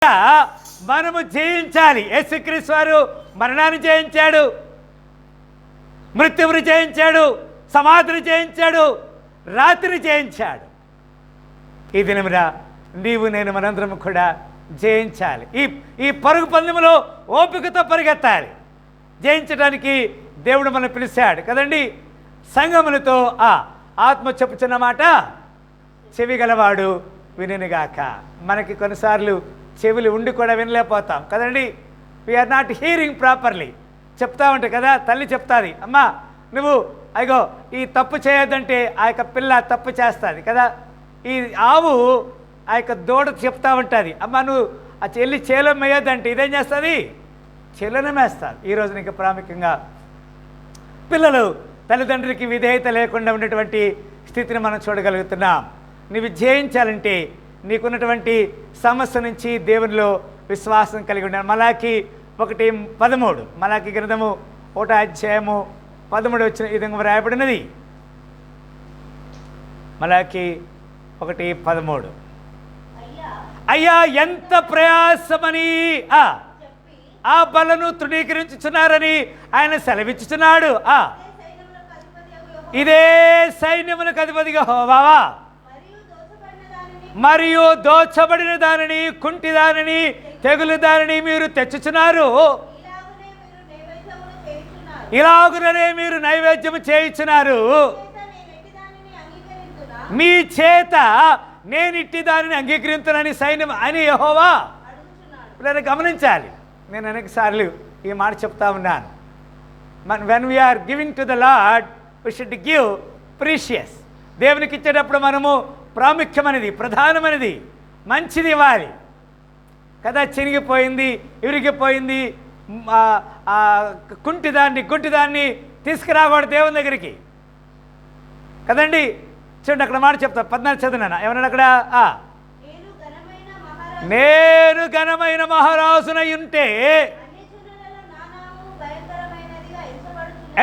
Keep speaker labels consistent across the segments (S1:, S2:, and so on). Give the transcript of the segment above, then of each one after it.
S1: మనము జయించాలి. యేసుక్రీస్తు వారు మరణాన్ని జయించాడు, మృత్యువుని జయించాడు, సమాధిని జయించాడు, రాత్రిని జయించాడు. ఈ దినమున నీవు నేను మనందరం కూడా జయించాలి. ఈ పరుగు పందెములో ఓపికతో పరిగెత్తాలి. జయించడానికి దేవుడు మనం పిలిచాడు కదండి. సంగములతో ఆత్మ చెప్పుచున్న మాట చెవి గలవాడు వినుగాక. మనకి కొన్నిసార్లు చెవులు ఉండి కూడా వినలేకపోతాం కదండి. We are not hearing properly. చెప్తా ఉంటాయి కదా, తల్లి చెప్తాది, అమ్మా నువ్వు అయ్యో ఈ తప్పు చేయొద్దంటే ఆ యొక్క పిల్ల తప్పు చేస్తుంది కదా. ఈ ఆవు ఆ యొక్క దూడ చెప్తా ఉంటుంది, అమ్మ నువ్వు ఆ చెల్లి చేలో మేయొద్దంటే ఇదేం చేస్తుంది, చెల్లెనే మేస్తుంది. ఈరోజు నీకు ప్రాముఖ్యంగా పిల్లలు తల్లిదండ్రులకి విధేయత లేకుండా ఉన్నటువంటి స్థితిని మనం చూడగలుగుతున్నాం. నువ్వు జయించాలంటే నీకున్నటువంటి సమస్య నుంచి దేవునిలో విశ్వాసం కలిగి ఉండాలి. మలాకి 1:13 మలాకి గ్రంథము 1:13 వచ్చిన విధంగా వ్రాయబడినది. మలాకి 1:13 అయ్యా ఎంత ప్రయాసమని ఆ బలను తృణీకరించుచున్నారని ఆయన సెలవిచ్చుచున్నాడు. ఇదే సైన్యములకు అధిపతిగా యెహోవావా, మరియు దోచబడిన దానిని, కుంటి దానిని, తెగులు దానిని మీరు తెచ్చుచున్నారు. ఇలాగుననే మీరు నైవేద్యము చేయుచున్నారు. మీ చేత నేనిట్టి దానిని అంగీకరించునని సైన్యం అని యెహోవా. ఇప్పుడు గమనించాలి, నేను అనేకసార్లు ఈ మాట చెప్తా ఉన్నాను. When we are giving to the lord we should give precious. దేవునికి ఇచ్చేటప్పుడు మనము ప్రాముఖ్యమైనది, ప్రధానమైనది, మంచిది ఇవ్వాలి కదా. చినిగిపోయింది, ఇరిగిపోయింది, కుంటిదాన్ని, గుడ్డిదాన్ని తీసుకురాకూడదు దేవుని దగ్గరికి కదండి. చూడండి అక్కడ మాట చెప్తా, 14 చదివినా ఏమన్నా అక్కడ, నేను ఘనమైన మహారాజునై ఉంటే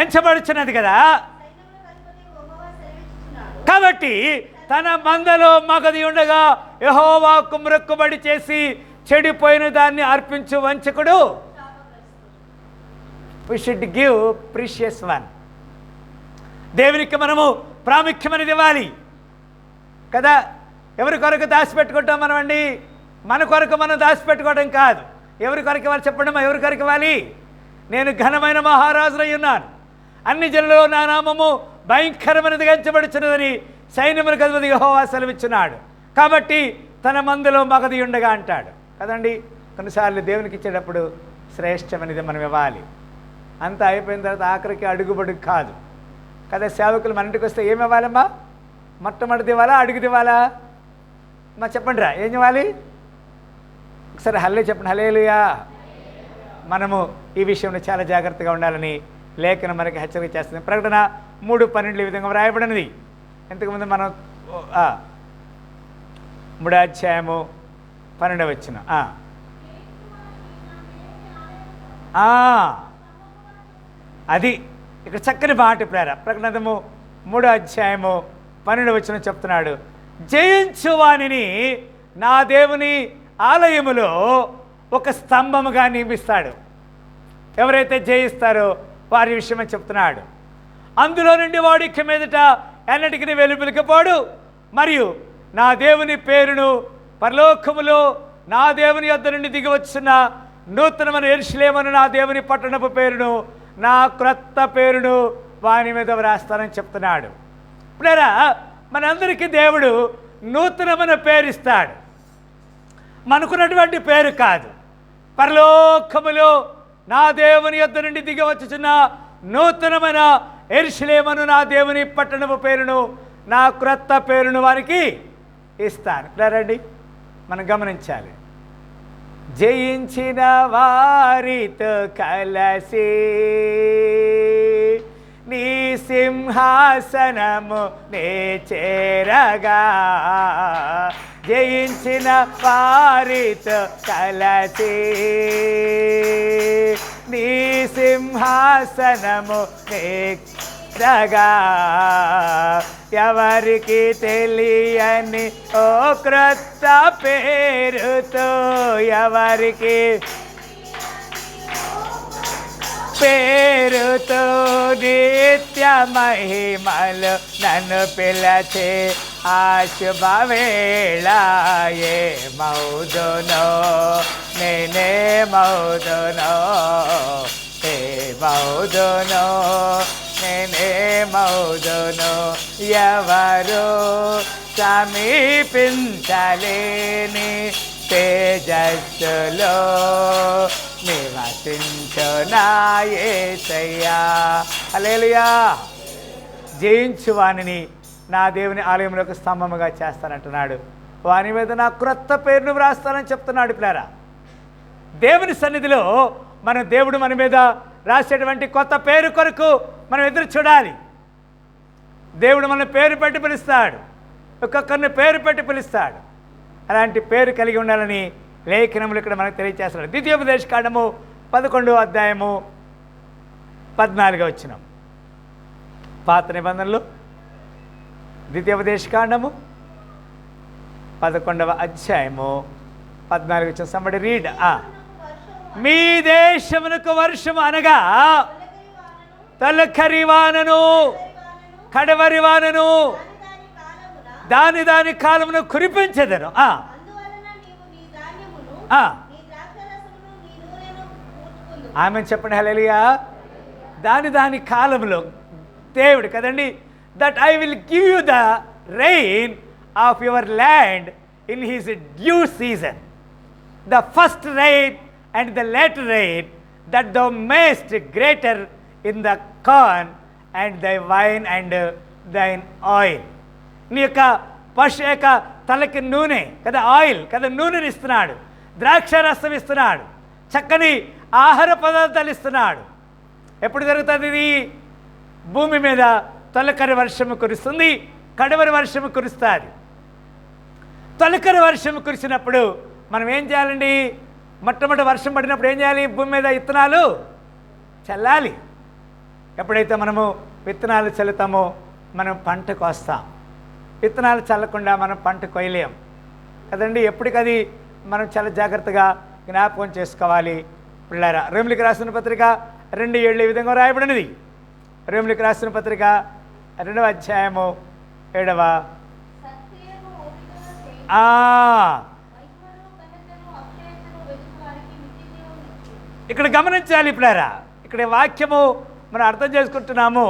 S1: ఎంచబడుచున్నది కదా. కాబట్టి తన మందలో మగది ఉండగా యెహోవాకు మ్రొక్కుబడి చేసి చెడిపోయిన దాన్ని అర్పించు వంచకుడు. We should give precious one. దేవునికి మనము ప్రాముఖ్యమైనది ఇవ్వాలి కదా. ఎవరి కొరకు దాచిపెట్టుకుంటాం మనం అండి? మన కొరకు మనం దాచిపెట్టుకోవడం కాదు. ఎవరి కొరకు ఇవ్వాలి చెప్పండి? ఎవరి కొరకు ఇవ్వాలి? నేను ఘనమైన మహారాజునై ఉన్నాను, అన్ని జనులలో నా నామము భయంకరమైనదిగా ఎంచబడుచున్నదని సైన్యములకు అధిపతి యెహోవా సెలవిచ్చున్నాడు. కాబట్టి తన మందులో మగది ఉండగా అంటాడు కదండి. కొన్నిసార్లు దేవునికి ఇచ్చేటప్పుడు శ్రేష్టమైనది మనం ఇవ్వాలి. అంతా అయిపోయిన తర్వాత ఆఖరికి అడుగుబడుగు కాదు కదా. సేవకులు మన ఇంటికి వస్తే ఏమి ఇవ్వాలమ్మా? మొట్టమొదటి ఇవ్వాలా, అడుగుది ఇవ్వాలా? మా చెప్పండి రా, ఏం ఇవ్వాలి? ఒకసారి హల్లే చెప్పండి, హల్లెలూయా. మనము ఈ విషయంలో చాలా జాగ్రత్తగా ఉండాలని లేఖనం మనకి హెచ్చరిక చేస్తుంది. ప్రకటన 3:12 ఈ విధంగా వ్రాయబడినది. ఇంతకుముందు మనం 3:12 అది ఇక్కడ చక్కని మాట ప్రేర. ప్రకటనము 3:12 చెప్తున్నాడు, జయించువానిని నా దేవుని ఆలయములో ఒక స్తంభముగా నియమిస్తాడు. ఎవరైతే జయిస్తారో వారి విషయమే చెప్తున్నాడు. అందులో నుండి వాడు ఇక మీదట ఎన్నటికి వెలుపలికిపోడు. మరియు నా దేవుని పేరును పరలోకములో నా దేవుని యొద్ద నుండి దిగివచ్చిన నూతనమైన యెరూషలేమును నా దేవుని పట్టణపు పేరును, నా క్రొత్త పేరును వాని మీద వ్రాస్తానని చెప్తున్నాడు. ఇప్పుడేరా మనందరికీ దేవుడు నూతనమైన పేరు ఇస్తాడు. మనకున్నటువంటి పేరు కాదు. పరలోకములో నా దేవుని యొద్ద నుండి దిగివచ్చుచున్న నూతనమైన యెరూషలేమును నా దేవుని పట్టణపు పేరును, నా క్రొత్త పేరును వారికి ఇస్తాను. రండి మనం గమనించాలి. జయించిన వారితో కలసి నీ సింహాసనము నే చేరగా, జయించిన వారితో కలసి నీ సింహాసనము నే చేరగా, ఎవరికి తెలియని ఓ క్రొత్త పేరుతో, ఎవరికి పేరుతో నిత్య మహిమలు నన్ను పిలచే ఆ శుభవేళ ఏ మౌదునో నేనే మౌదునో, ఏ మౌదునో నేనే మౌదునో, ఎవరు సమీపించలేని తేజస్సులో నివసించు నా యేసయ్యా. హల్లెలూయా. జయించు వానిని నా దేవుని ఆలయంలోకి స్తంభముగా చేస్తానంటున్నాడు. వాని మీద నా క్రొత్త పేరును వ్రాస్తానని చెప్తున్నాడు. పిల్లారా, దేవుని సన్నిధిలో మన దేవుడు మన మీద రాసేటువంటి కొత్త పేరు కొరకు మనం ఎదురు చూడాలి. దేవుడు మన పేరు పెట్టి పిలుస్తాడు, ఒక్కొక్కరిని పేరు పెట్టి పిలుస్తాడు. అలాంటి పేరు కలిగి ఉండాలని లేఖనములు ఇక్కడ మనకు తెలియజేస్తున్నాడు. ద్వితీయోపదేశకాండము 11వ అధ్యాయము 14వ వచనం. పాత నిబంధనలు ద్వితీయోపదేశకాండము 11వ అధ్యాయము 14వ వచనం. Somebody read. మీ దేశమునకు వర్షము అనగా తొలకరి వానను కడవరి వానను దాని దాని కాలమును కురిపించెదను. ఆమె చెప్పండి హల్లెలూయా. దాని దాని కాలంలో దేవుడు కదండి, that I will give you the rain of your land in his due season, the first rain and the later rain, that the mayest greater in the corn and the wine and దైన్ oil. నీ యొక్క పశు యొక్క తలకి నూనె కదా, oil కదా, నూనెని ఇస్తున్నాడు, ద్రాక్ష రసం ఇస్తున్నాడు, చక్కని ఆహార పదార్థాలు ఇస్తున్నాడు. ఎప్పుడు జరుగుతుంది ఇది? భూమి మీద తొలకరి వర్షము కురుస్తుంది, కడవరి వర్షము కురుస్తుంది. తొలకరి వర్షము కురిసినప్పుడు మనం ఏం చేయాలండి? మొట్టమొదటి వర్షం పడినప్పుడు ఏం చేయాలి? భూమి మీద విత్తనాలు చల్లాలి. ఎప్పుడైతే మనము విత్తనాలు చల్లుతామో మనం పంటకు వస్తాం. విత్తనాలు చల్లకుండా మనం పంట కొయ్యలేం కదండి. ఎప్పటికది మనం చాలా జాగ్రత్తగా జ్ఞాపకం చేసుకోవాలి. పిల్లారా, రోమిలికి రాసిన పత్రిక 2:7 ఈ విధంగా రాయబడినది. రోమిలికి రాసిన పత్రిక 2వ అధ్యాయము 7వ. ఇక్కడ గమనించాలి పిల్లారా, ఇక్కడ వాక్యము మనం అర్థం చేసుకుంటున్నాము.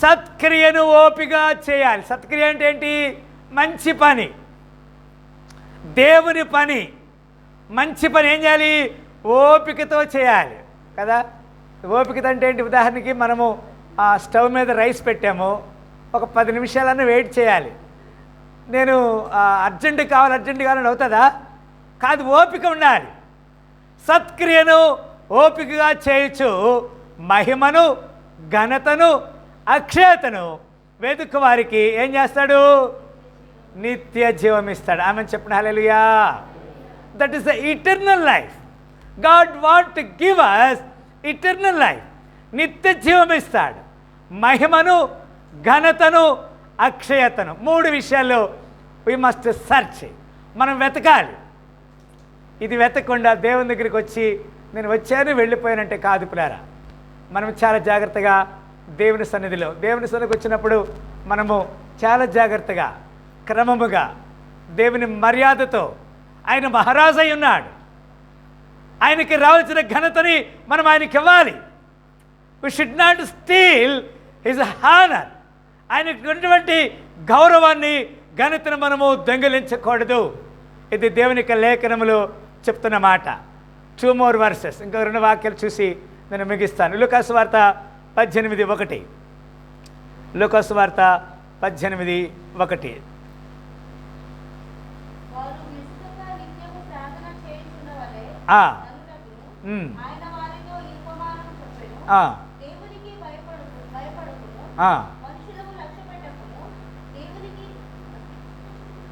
S1: సత్క్రియను ఓపిక చేయాలి. సత్క్రియ అంటే ఏంటి? మంచి పని, దేవుని పని, మంచి పని ఏం చేయాలి? ఓపికతో చేయాలి కదా. ఓపికత అంటే ఏంటి? ఉదాహరణకి మనము స్టవ్ మీద రైస్ పెట్టాము, ఒక 10 నిమిషాలన్నా వెయిట్ చేయాలి. నేను అర్జెంట్ కావాలని అవుతుందా? కాదు, ఓపిక ఉండాలి. సత్క్రియను ఓపికగా చేయొచ్చు, మహిమను ఘనతను అక్షయతను వెతుకు వారికి ఏం చేస్తాడు? నిత్య జీవం ఇస్తాడు. ఆమె చెప్పండి హల్లెలూయా. That is the eternal life. God want to give us eternal life. నిత్య జీవం ఇస్తాడు, మహిమను ఘనతను అక్షయతను. 3 విషయాల్లో వి మస్ట్ సర్చ్. మనం వెతకాలి. ఇది వెతకకుండా దేవుని దగ్గరికి వచ్చి నేను వచ్చాను వెళ్ళిపోయానంటే కాదు పిల్లారా. మనం చాలా జాగ్రత్తగా దేవుని సన్నిధికి వచ్చినప్పుడు మనము చాలా జాగ్రత్తగా క్రమముగా దేవుని మర్యాదతో, ఆయన మహారాజు అయి ఉన్నాడు, ఆయనకి రావాల్సిన ఘనతని మనం ఆయనకి ఇవ్వాలి. We should not steal his honour. ఆయనకు ఉన్నటువంటి గౌరవాన్ని, ఘనతను మనము దొంగిలించకూడదు. ఇది దేవుని యొక్క లేఖనములు చెప్తున్న మాట. 2 more verses, ఇంకా 2 వాక్యాలు చూసి నేను ముగిస్తాను. లూకాసు వార్త 18:1. లూకాసు వార్త 18:1.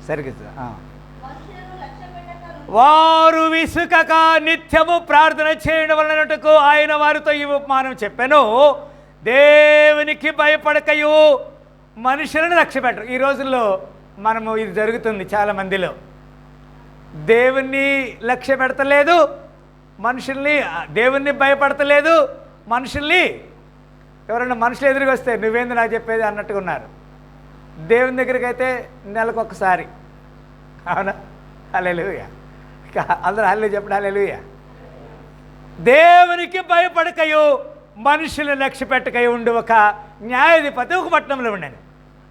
S1: సరిగ్గా వారు విసుకక నిత్యము ప్రార్థన చేయడం వలనటకు ఆయన వారితో ఈ ఉపమానం చెప్పాను. దేవునికి భయపడకయు మనుషులను లక్ష్య పెట్టరు. ఈ రోజుల్లో మనము ఇది జరుగుతుంది చాలామందిలో. దేవుణ్ణి లక్ష్య పెడతలేదు, మనుషుల్ని, దేవుణ్ణి భయపడతలేదు, మనుషుల్ని. ఎవరైనా మనుషులు ఎదురుగా వస్తే నువ్వేంది నాకు చెప్పేది అన్నట్టుగా ఉన్నారు. దేవుని దగ్గరికి అయితే నెలకొకసారి. అవునా? హల్లెలూయా. అందరూ హల్లెలూయా చెప్పండి. హల్లెలూయా. దేవునికి భయపడకయో మనుషులు లక్ష్య పెట్టకయో ఉండి ఒక న్యాయాధిపతి ఒక పట్టణంలో ఉండాను.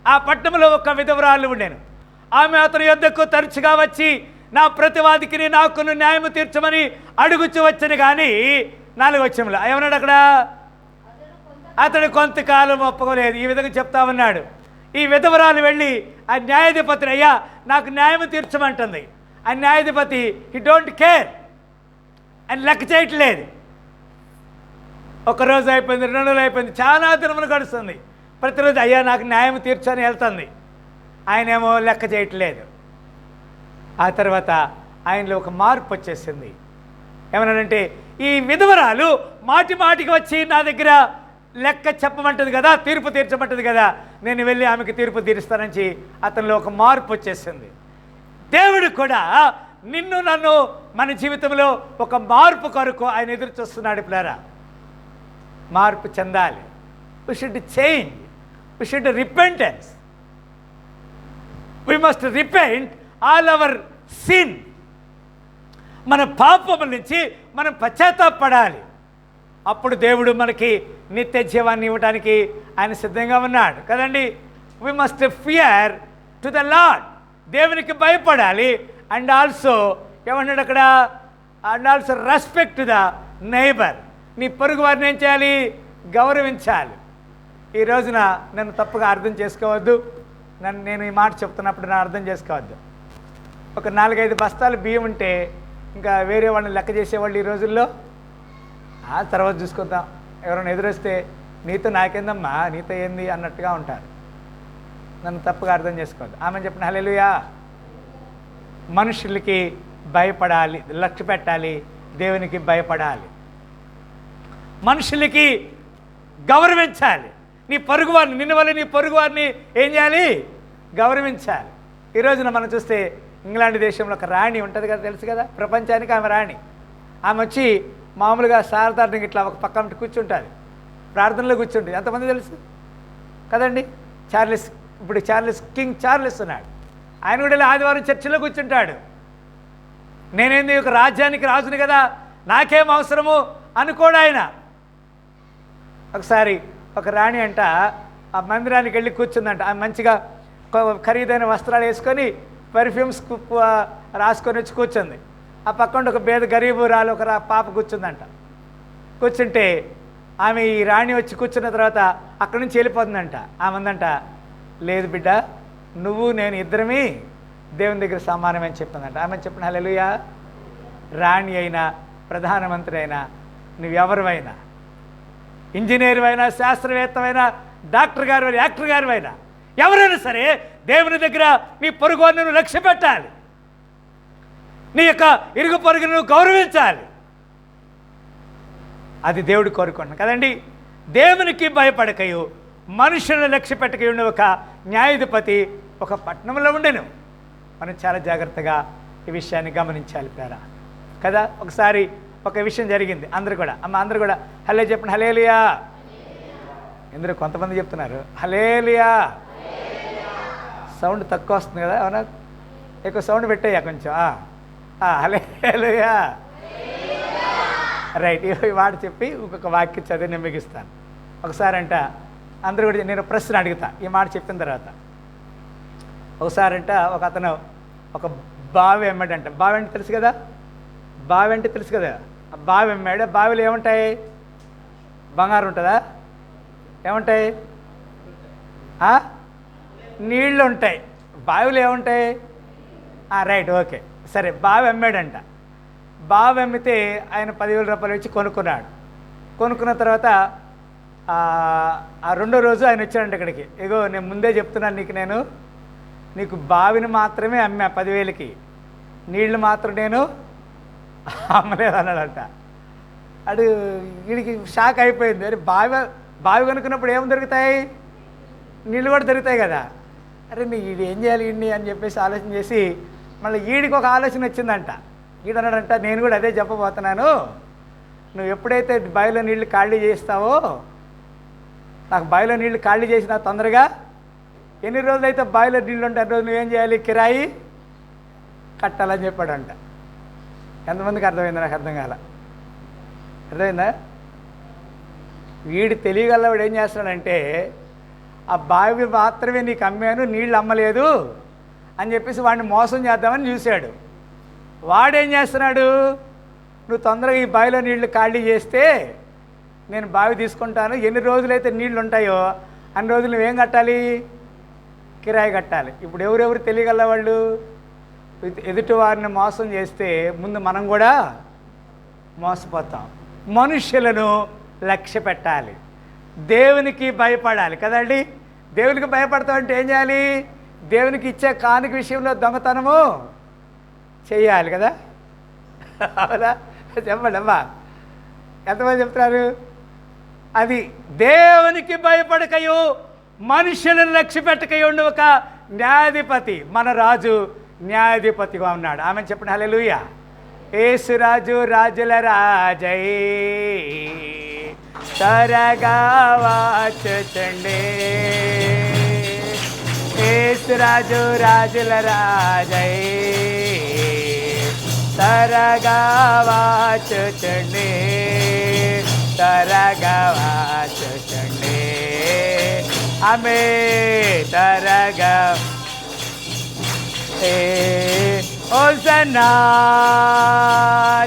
S1: ఆ పట్టణంలో ఒక విధవరాలు ఉండాను. ఆమె అతని యొద్దకు తరచుగా వచ్చి నా ప్రతివాదికి నాకును న్యాయము తీర్చమని అడుగుచూ వచ్చను. కానీ 4వ వచనంలో ఏమన్నాడు అక్కడ? అతడు కొంతకాలం ఒప్పుకోలేదు. ఈ విధంగా చెప్తా ఉన్నాడు. ఈ విధవరాలు వెళ్ళి ఆ న్యాయాధిపతిని, అయ్యా నాకు న్యాయం తీర్చమంటుంది. ఆ న్యాయాధిపతి హీ డోంట్ కేర్ అని లెక్క చేయట్లేదు. ఒకరోజు అయిపోయింది, 2 రోజులు అయిపోయింది, చాలా దినములు గడుస్తుంది. ప్రతిరోజు అయ్యా నాకు న్యాయం తీర్చని వెళ్తుంది. ఆయనేమో లెక్క చేయట్లేదు. ఆ తర్వాత ఆయనలో ఒక మార్పు వచ్చేసింది. ఏమన్నాడంటే, ఈ విధవరాలు మాటి మాటికి వచ్చి నా దగ్గర లెక్క చెప్పమంటుంది కదా, తీర్పు తీర్చమంటుంది కదా, నేను వెళ్ళి ఆమెకి తీర్పు తీరుస్తానని అతనిలో ఒక మార్పు వచ్చేసింది. దేవుడు కూడా నిన్ను నన్ను మన జీవితంలో ఒక మార్పు కొరకు ఆయన ఎదురు చూస్తున్నాడు. పిల్లరా, మార్పు చెందాలి. We should change, we should repentance, we must repent all our sin. మన పాపముల నుంచి మనం పశ్చాత్తాపడాలి. అప్పుడు దేవుడు మనకి నిత్య జీవాన్ని ఇవ్వడానికి ఆయన సిద్ధంగా ఉన్నాడు కదండి. We must fear to the lord. దేవునికి భయపడాలి. అండ్ ఆల్సో ఏమన్నాడు అక్కడ? And also respect to the neighbour. నీ పొరుగు వారిని ఏం చేయాలి? గౌరవించాలి. ఈ రోజున నన్ను తప్పుగా అర్థం చేసుకోవద్దు. నేను ఈ మాట చెప్తున్నప్పుడు నా అర్థం చేసుకోవద్దు. ఒక 4-5 బస్తాలు బియ్యం ఉంటే ఇంకా వేరే వాళ్ళని లెక్క చేసేవాళ్ళు ఈ రోజుల్లో తర్వాత చూసుకుందాం, ఎవరైనా ఎదురొస్తే నీతో నాకేందమ్మా, నీతో ఏంది అన్నట్టుగా ఉంటారు. నన్ను తప్పుగా అర్థం చేసుకోవద్దు. ఆమె చెప్పిన హల్లెలూయా. మనుషులకి భయపడాలి, లక్ష్య పెట్టాలి, దేవునికి భయపడాలి, మనుషులకి గౌరవించాలి. నీ పొరుగువారిని, నిన్న వల్ల నీ పొరుగువారిని ఏం చేయాలి? గౌరవించాలి. ఈ రోజున మనం చూస్తే ఇంగ్లాండ్ దేశంలో ఒక రాణి ఉంటుంది కదా, తెలుసు కదా, ప్రపంచానికి ఆమె రాణి. ఆమె వచ్చి మామూలుగా సాధారణంగా ఇట్లా ఒక పక్కన కూర్చుంటుంది, ప్రార్థనలో కూర్చుంటుంది. ఎంతమంది తెలుసు కదండి? కింగ్ చార్లెస్ ఉన్నాడు. ఆయన కూడా ఆదివారం చర్చిలో కూర్చుంటాడు. నేనేంది ఒక రాజ్యానికి రాజుని కదా, నాకేం అవసరము అనుకోడు ఆయన. ఒకసారి ఒక రాణి అంట ఆ మందిరానికి వెళ్ళి కూర్చుందంట. ఆమె మంచిగా ఖరీదైన వస్త్రాలు వేసుకొని పర్ఫ్యూమ్స్ రాసుకొని వచ్చి కూర్చుంది. ఆ పక్కన ఒక గరీబురాలు ఒక పాప కూర్చుందంట. కూర్చుంటే ఆమె ఈ రాణి వచ్చి కూర్చున్న తర్వాత అక్కడి నుంచి వెళ్ళిపోతుందంట. ఆమె అందంట, లేదు బిడ్డ, నువ్వు నేను ఇద్దరమే దేవుని దగ్గర సమానమని చెప్పిందంట. ఆమె చెప్పిన హల్లెలూయా. రాణి అయినా, ప్రధానమంత్రి అయినా, నువ్వెవరివైనా, ఇంజనీర్ అయినా, శాస్త్రవేత్తమైనా, డాక్టర్ గారు అయినా, యాక్టర్ గారు అయినా, ఎవరైనా సరే దేవుని దగ్గర నీ పొరుగును నువ్వు లక్ష్య పెట్టాలి. నీ యొక్క ఇరుగు పొరుగును గౌరవించాలి. అది దేవుడు కోరుకున్నాను కదండి. దేవునికి భయపడకయు మనుషులను లక్ష్య పెట్టకయుండి ఒక న్యాయాధిపతి ఒక పట్టణంలో ఉండెను. మనం చాలా జాగ్రత్తగా ఈ విషయాన్ని గమనించాలి ప్రేరా కదా. ఒకసారి ఒక విషయం జరిగింది. అందరూ కూడా హల్లే చెప్పండి. హల్లెలూయా. ఎందుకు కొంతమంది చెప్తున్నారు హల్లెలూయా. సౌండ్ తక్కువ వస్తుంది కదా, అవునా? ఎక్కువ సౌండ్ పెట్టేయా కొంచెం. హల్లెలూయా. రైట్. ఈ మాట చెప్పి ఇంకొక వాక్యం చదివి నేను మిగిస్తాను. ఒకసారి అంట అందరూ కూడా నేను ప్రశ్న అడుగుతా ఈ మాట చెప్పిన తర్వాత. ఒకసారంట ఒక అతను ఒక బావి అమ్మాడంట. బావి అంటే తెలుసు కదా, బావి అంటే తెలుసు కదా. ఆ బావి అమ్మాడు. బావిలో ఏముంటాయి? బంగారం ఉంటుందా? ఏముంటాయి? నీళ్ళు ఉంటాయి. బావిలో ఏముంటాయి? రైట్, ఓకే, సరే. బావి అమ్మాడంట. బావి అమ్మితే ఆయన 10,000 రూపాయలు ఇచ్చి కొనుక్కున్నాడు. కొనుక్కున్న తర్వాత ఆ రెండో రోజు ఆయన వచ్చాడంట ఇక్కడికి. ఇగో నేను ముందే చెప్తున్నాను నీకు బావిని మాత్రమే అమ్మా 10,000కి, నీళ్లు మాత్రం నేను అమ్మలేదు అన్నాడంట. వీడికి షాక్ అయిపోయింది. అరే బావి కొనుక్కున్నప్పుడు ఏం దొరుకుతాయి? నీళ్ళు కూడా దొరుకుతాయి కదా. అరే ఈడు ఏం చేయాలి ఈడిని అని చెప్పేసి ఆలోచన చేసి మళ్ళీ ఈడికి ఒక ఆలోచన వచ్చిందంట. ఈడన్నాడంట, నేను కూడా అదే చెప్పబోతున్నాను, నువ్వు ఎప్పుడైతే బావిలో నీళ్లు ఖాళీ చేస్తావో, నాకు బావిలో నీళ్లు ఖాళీ చేసినా తొందరగా ఎన్ని రోజులైతే బావిలో నీళ్ళు ఉంటే అన్ని రోజులు నువ్వేం చేయాలి, కిరాయి కట్టాలని చెప్పాడంట. ఎంతమందికి అర్థమైంది? నాకు అర్థం కాల. అర్థమైందా? వీడు తెలియగలవాడు ఏం చేస్తున్నాడంటే, ఆ బావి మాత్రమే నీకు అమ్మాను, నీళ్ళు అమ్మలేదు అని చెప్పేసి వాడిని మోసం చేద్దామని చూశాడు. వాడేం చేస్తున్నాడు, నువ్వు తొందరగా ఈ బావిలో నీళ్లు ఖాళీ చేస్తే నేను బావి తీసుకుంటాను, ఎన్ని రోజులైతే నీళ్ళు ఉంటాయో అన్ని రోజులు నువ్వేం కట్టాలి, కిరాయి కట్టాలి. ఇప్పుడు ఎవరెవరు తెలియగల వాళ్ళు, ఎదుటి వారిని మోసం చేస్తే ముందు మనం కూడా మోసపోతాం. మనుష్యులను లక్ష్య పెట్టాలి, దేవునికి భయపడాలి కదండి. దేవునికి భయపడతామంటే ఏం చేయాలి, దేవునికి ఇచ్చే కానుక విషయంలో దొంగతనము చెయ్యాలి కదా. అవునా? చెప్పండి అమ్మా, ఎంతమంది చెప్తున్నారు? అది దేవునికి భయపడకయో మనుషులను లక్ష్య పెట్టకయో ఉండి ఒక న్యాయాధిపతి, మన రాజు న్యాయాధిపతిగా ఉన్నాడు. ఆమె చెప్పండి హల్లెలూయా. యేసు రాజు రాజుల రాజై త్వరగా వచ్చుచుండే, యేసు రాజు రాజుల రాజై త్వరగా వచ్చుచుండే, త్వరగా వచ్చుచుండే. ఆమె త్వరగా హోసన్నా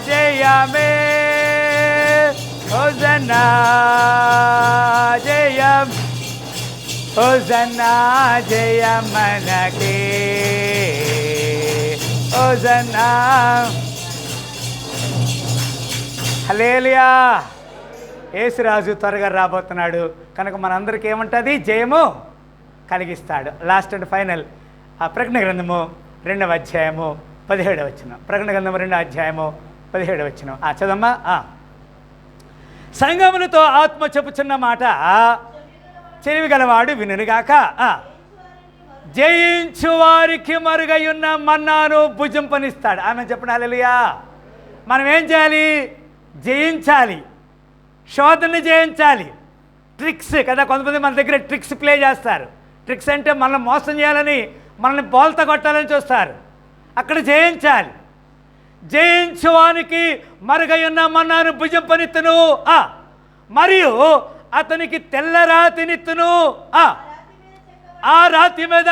S1: జయమే, హోసన్నా జయం, హోసన్నా జయం మనకే, హోసన్నా. హల్లెలూయా. యేసురాజు త్వరగా రాబోతున్నాడు కనుక మనందరికీ ఏముంటుంది, జయము కలిగిస్తాడు. లాస్ట్ అండ్ ఫైనల్ ప్రకటన గ్రంథము 2వ అధ్యాయము 17వ వచనం. ప్రకటన గ్రంథము 2వ అధ్యాయము 17వ వచనం. చదమ్మా. సంగములతో ఆత్మ చెప్పుచున్న మాట చెవి గలవాడు వినుగాక. జయించు వారికి మరుగయున్న మన్నాను భుజింపనిస్తాడు. ఆమె చెప్పండి హల్లెలూయా. మనం ఏం చేయాలి, జయించాలి, శోధనని జయించాలి. ట్రిక్స్ కదా, కొంతమంది మన దగ్గర ట్రిక్స్ ప్లే చేస్తారు. ట్రిక్స్ అంటే మనల్ని మోసం చేయాలని, మనల్ని బోల్తా కొట్టాలని చూస్తారు. అక్కడ జయించాలి. జయించువానికి మరుగయున్న మన్నాను భుజింపనిత్తును, మరియు అతనికి తెల్ల రాతినిత్తును, ఆ రాతి మీద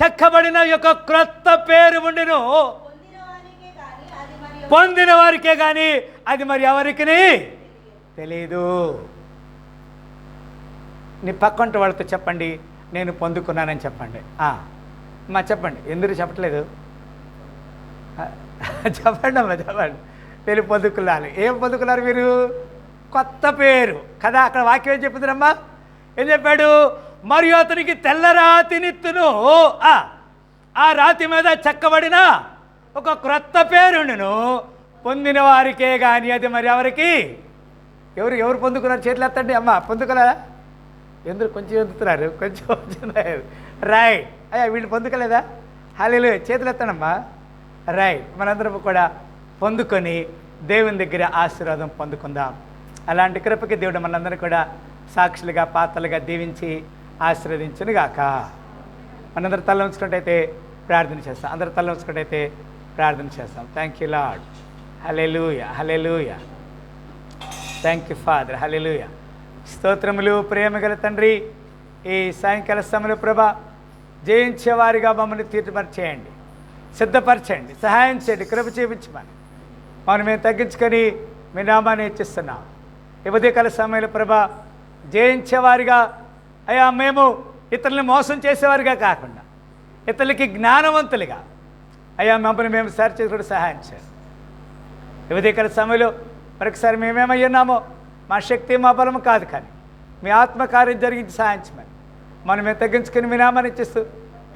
S1: చెక్కబడిన యొక్క క్రొత్త పేరు ఉండును. పొందిన వారికే కానీ అది మరి ఎవరికి తెలీదు. నీ పక్కంట వాళ్ళతో చెప్పండి, నేను పొందుకున్నానని చెప్పండి. అమ్మా చెప్పండి, ఎందుకు చెప్పట్లేదు? చెప్పండి అమ్మా, చెప్పండి. మీరు పొందుకున్నారు. ఏం పొందుకున్నారు మీరు? కొత్త పేరు కదా. అక్కడ వాక్యం ఏం చెప్తుందమ్మా, ఏం చెప్పాడు? మరియు అతనికి తెల్ల రాతినిత్తును, ఆ రాతి మీద చెక్కబడిన ఒక క్రొత్త పేరును, పొందిన వారికే కానీ అది మరి ఎవరికి. ఎవరు పొందుకున్నారు? చేతులు ఎత్తండి అమ్మా. పొందుకోలేదా? ఎందుకు కొంచెం ఎత్తుతున్నారు? కొంచెం రైట్. అయ్యా వీళ్ళు పొందుకోలేదా? హల్లెలూయా. చేతులు ఎత్తండమ్మా. రైట్. మనందరం కూడా పొందుకొని దేవుని దగ్గర ఆశీర్వాదం పొందుకుందాం. అలాంటి కృపకి దేవుడు మనందరం కూడా సాక్షులుగా పాత్రలుగా దీవించి ఆశీర్వదించునుగాక. మనందరూ తల ఉంచుకుంటైతే ప్రార్థన చేస్తాం. అందరూ తల ఉంచుకుంటైతే ప్రార్థన చేస్తాం. Thank you Lord. హల్లెలూయా, హల్లెలూయా. Thank you father. హల్లెలూయా. స్తోత్రములు. ప్రేమగల తండ్రి, ఈ సాయంకాల సమయంలో ప్రభా జయించేవారిగా మమ్మల్ని తీర్చిపరిచేయండి, సిద్ధపరచండి, సహాయం చేయండి, కృప చూపించమని మమ్మల్ని మేము తగ్గించుకొని మీ నామాన్ని హెచ్చిస్తున్నాం. ఈ ఉదయకాల సమయంలో ప్రభా జయించేవారిగా అయ్యా మేము ఇతరులను మోసం చేసేవారిగా కాకుండా ఇతరులకి జ్ఞానవంతులుగా అయ్యా మమ్మల్ని మేము సరి చేసుకుంటూ సహాయం చేయండి. ఈ ఉదయకాల సమయంలో మరొకసారి మేమేమయ్యున్నామో మా శక్తి మా బలము కాదు, కానీ మీ ఆత్మకార్యం జరిగించి సహాయించమని మనం మేము తగ్గించుకుని మీ నామాన్ని ఇచ్చిస్తూ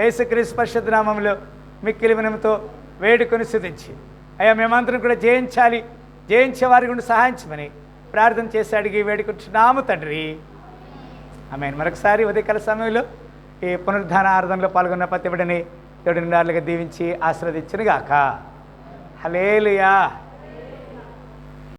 S1: యేసుక్రీస్తు పరిశుద్ధ నామములో మిక్కిలి వినయంతో వేడుకొని స్తుతించి అయ్యా మేమందరం కూడా జయించాలి, జయించే వారి గురించి సహాయించమని ప్రార్థన చేసి అడిగి వేడుకుంటున్నాము తండ్రి. ఆమేన్. మరొకసారి ఉదయకాల సమయంలో ఈ పునరుద్ధాన ఆరాధనలో పాల్గొన్న ప్రతి బిడ్డని దేవుడి నిండాలుగా దీవించి ఆశీర్వదించునుగాక. హల్లెలూయా.